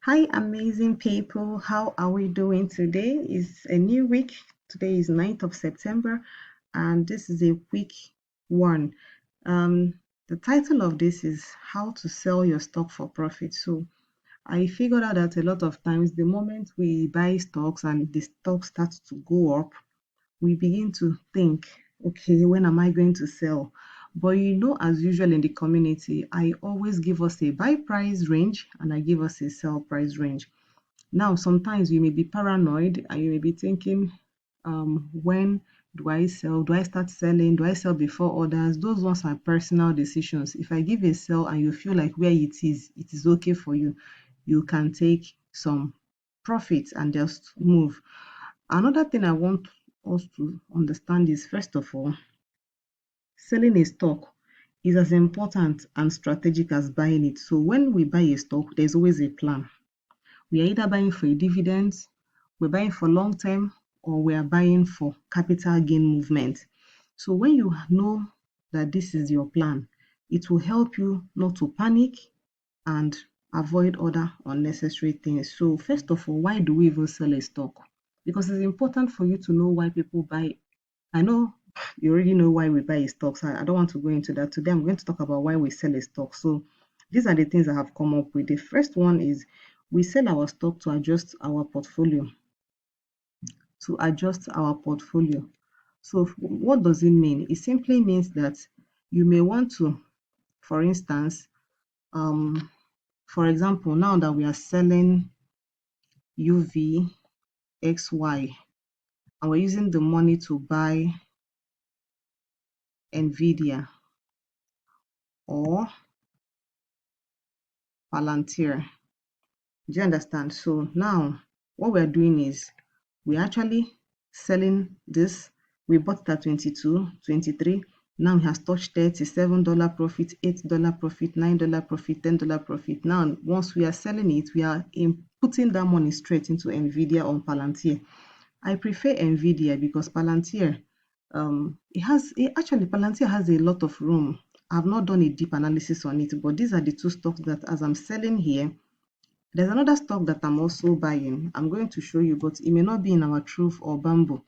Hi, amazing people. How are we doing today? It's a new week. Today is 9th of September, and this is a week one. The title of this is How to Sell Your Stock for Profit. So, I figured out that a lot of times, the moment we buy stocks and the stock starts to go up, we begin to think, okay, when am I going to sell? But as usual in the community, I always give us a buy price range and I give us a sell price range. Now, sometimes you may be paranoid and you may be thinking, when do I sell? Do I start selling? Do I sell before others? Those ones are personal decisions. If I give a sell and you feel like where it is okay for you, you can take some profit and just move. Another thing I want us to understand is, first of all, selling a stock is as important and strategic as buying it. So when we buy a stock, there's always a plan. We are either buying for a dividend, we're buying for long term, or we are buying for capital gain movement. So when you know that this is your plan, it will help you not to panic and avoid other unnecessary things. So first of all, why do we even sell a stock? Because it's important for you to know why people buy. I know you already know why we buy a stock, so I don't want to go into that. Today I'm going to talk about why we sell a stock. So these are the things I have come up with. The first one is we sell our stock to adjust our portfolio. To adjust our portfolio. So what does it mean? It simply means that you may want to, for instance, for example, now that we are selling UVXY and we're using the money to buy Nvidia or Palantir. Do you understand? So now what we're doing is we're actually selling this. We bought it at 22, 23. Now it has touched $37 profit, $8 profit, $9 profit, $10 profit. Now, once we are selling it, we are putting that money straight into Nvidia or Palantir. I prefer Nvidia because Palantir, actually Palantir has a lot of room. I've not done a deep analysis on it, but these are the two stocks that as I'm selling here, there's another stock that I'm also buying. I'm going to show you, but it may not be in our Truth or Bamboo.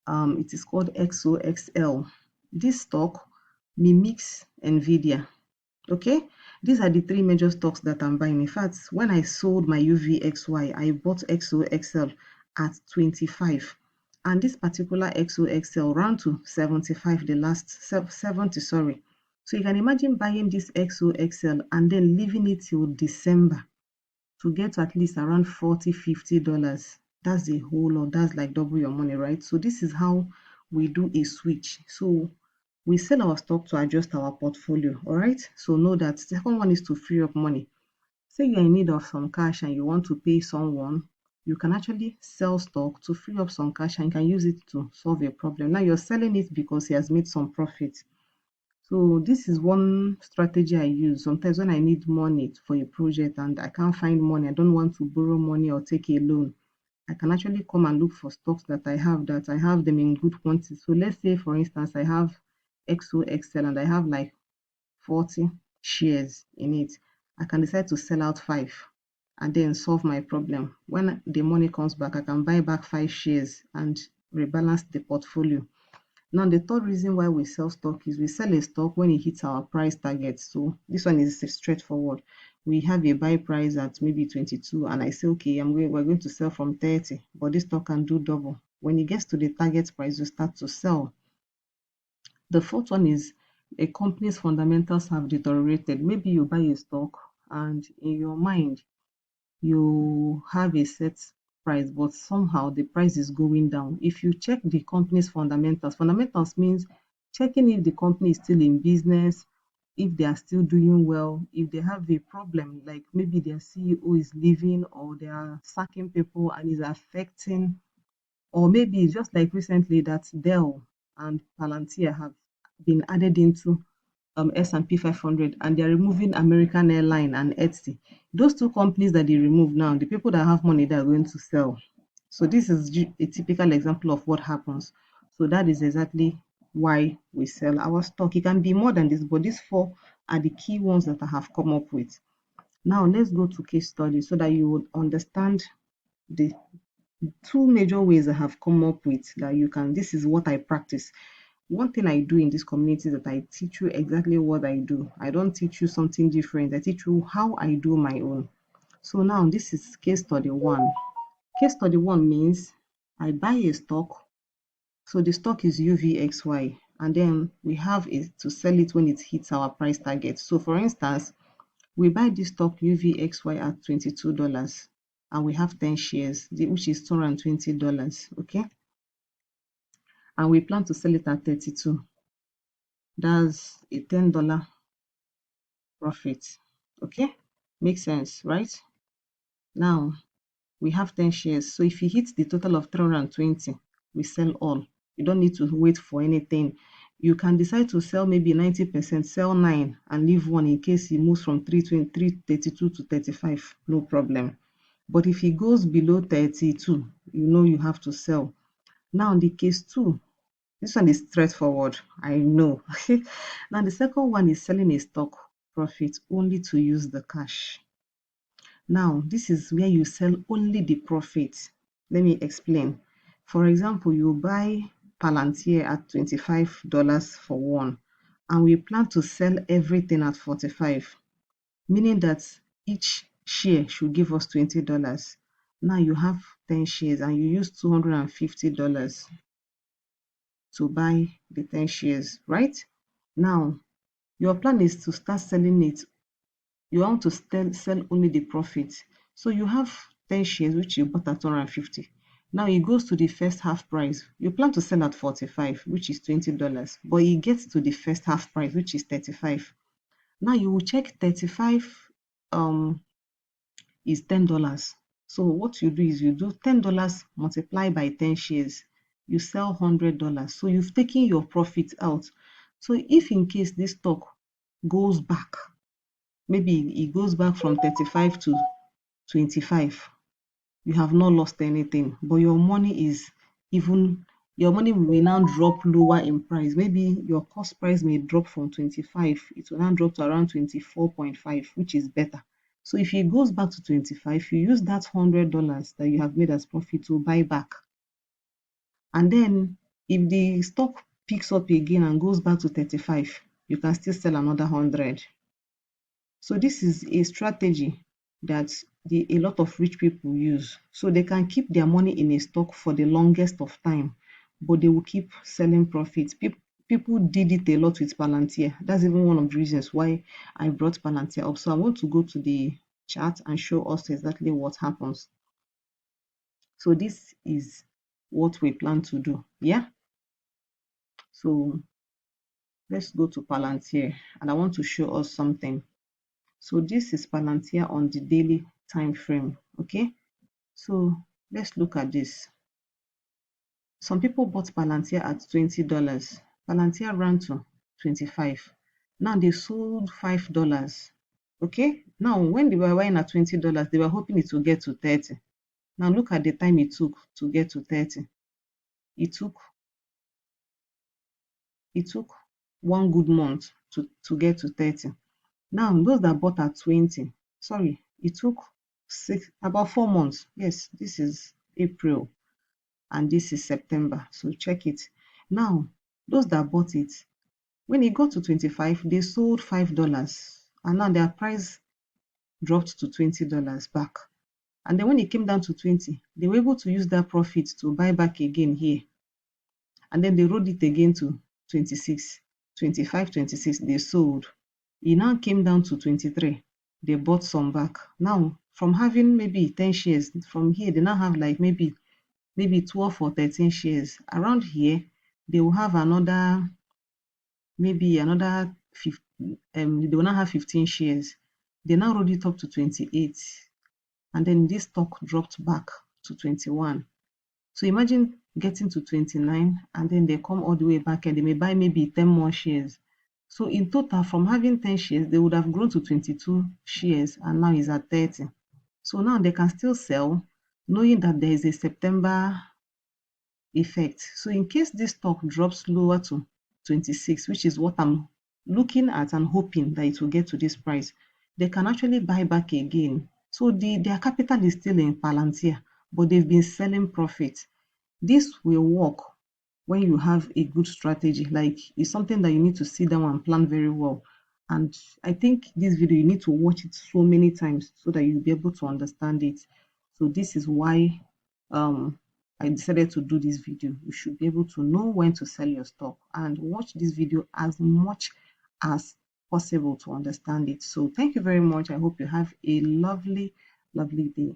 It is called XOXL. This stock mimics Nvidia. Okay, these are the three major stocks that I'm buying. In fact, when I sold my UVXY, I bought XOXL at 25, and this particular XOXL ran to 75, the last 70, sorry. So you can imagine buying this XOXL and then leaving it till December to get at least around $40-50. That's a whole lot. That's like double your money, right? So this is how we do a switch. So we sell our stock to adjust our portfolio. All right. So know that the second one is to free up money. Say you're in need of some cash and you want to pay someone, you can actually sell stock to free up some cash and you can use it to solve a problem. Now you're selling it because he has made some profit. So this is one strategy I use. Sometimes when I need money for a project and I can't find money, I don't want to borrow money or take a loan, I can actually come and look for stocks that I have them in good quantity. So let's say, for instance, I have XOXL and I have like 40 shares in it. I can decide to sell out five and then solve my problem. When the money comes back, I can buy back five shares and rebalance the portfolio. Now, the third reason why we sell stock is we sell a stock when it hits our price target. So this one is straightforward. We have a buy price at maybe 22 and I say, okay, we're going to sell from 30, but this stock can do double. When it gets to the target price, you start to sell. The fourth one is a company's fundamentals have deteriorated. Maybe you buy a stock and in your mind, you have a set price, but somehow the price is going down. If you check the company's fundamentals means checking if the company is still in business, if they are still doing well, if they have a problem, like maybe their CEO is leaving or they are sacking people and is affecting, or maybe it's just like recently that Dell and Palantir have been added into S&P 500 and they're removing American Airline and Etsy. Those two companies that they remove now, the people that have money, they're going to sell. So this is a typical example of what happens. So that is exactly why we sell our stock. It can be more than this, but these four are the key ones that I have come up with. Now let's go to case study so that you would understand the two major ways I have come up with that you can. This is what I practice. One thing I do in this community is that I teach you exactly what I do. I don't teach you something different. I teach you how I do my own. So now this is case study one. Case study one means I buy a stock. So the stock is UVXY, and then we have it to sell it when it hits our price target. So for instance, we buy this stock UVXY at $22 and we have 10 shares, which is $220. Okay. And we plan to sell it at 32. That's a $10 profit. Okay. Makes sense, right? Now we have 10 shares. So if you hit the total of 320, we sell all. You don't need to wait for anything. You can decide to sell maybe 90%, sell 9 and leave 1 in case it moves from 332 to 35. No problem. But if it goes below 32, you know you have to sell. Now the case 2, this one is straightforward, I know. Now the second one is selling a stock profit only to use the cash. Now, this is where you sell only the profit. Let me explain. For example, you buy Palantir at $25 for one, and we plan to sell everything at 45, meaning that each share should give us $20. Now you have 10 shares and you use $250 to buy the 10 shares, right? Now, your plan is to start selling it. You want to sell only the profit. So you have 10 shares which you bought at 250. Now it goes to the first half price. You plan to sell at 45, which is $20, but it gets to the first half price, which is 35. Now you will check 35 is $10. So what you do is you do $10 multiplied by 10 shares. You sell $100. So you've taken your profit out. So if in case this stock goes back, maybe it goes back from 35 to 25, you have not lost anything, but your money is even, your money will now drop lower in price. Maybe your cost price may drop from 25, it will now drop to around 24.5, which is better. So if it goes back to 25, you use that $100 that you have made as profit to buy back. And then if the stock picks up again and goes back to 35, you can still sell another 100. So this is a strategy that a lot of rich people use. So they can keep their money in a stock for the longest of time, but they will keep selling profits. People did it a lot with Palantir. That's even one of the reasons why I brought Palantir up. So I want to go to the chart and show us exactly what happens. So this is what we plan to do. Yeah. So let's go to Palantir and I want to show us something. So this is Palantir on the daily time frame. Okay, so let's look at this. Some people bought Palantir at $20. Palantir ran to 25. Now they sold $5. Okay, now when they were buying at $20, they were hoping it would get to 30. Now look at the time it took to get to 30. It took one good month to get to 30. Now those that bought at 20, sorry, it took about 4 months. Yes, this is April and this is September. So check it. Now, those that bought it, when it got to 25, they sold $5 and now their price dropped to $20 back. And then when it came down to 20, they were able to use that profit to buy back again here. And then they rolled it again to 26, 25, 26, they sold. It now came down to 23. They bought some back. Now, from having maybe 10 shares, from here, they now have like maybe 12 or 13 shares. Around here, they will have another, maybe another 15, they will now have 15 shares. They now rolled it up to 28. And then this stock dropped back to 21. So imagine getting to 29 and then they come all the way back and they may buy maybe 10 more shares. So in total, from having 10 shares, they would have grown to 22 shares and now is at 30. So now they can still sell knowing that there is a September effect. So in case this stock drops lower to 26, which is what I'm looking at and hoping that it will get to this price, they can actually buy back again. So their capital is still in Palantir, but they've been selling profit. This will work when you have a good strategy. Like, it's something that you need to sit down and plan very well. And I think this video, you need to watch it so many times so that you'll be able to understand it. So this is why um I decided to do this video. You should be able to know when to sell your stock and watch this video as much as possible to understand it. So thank you very much. I hope you have a lovely, lovely day.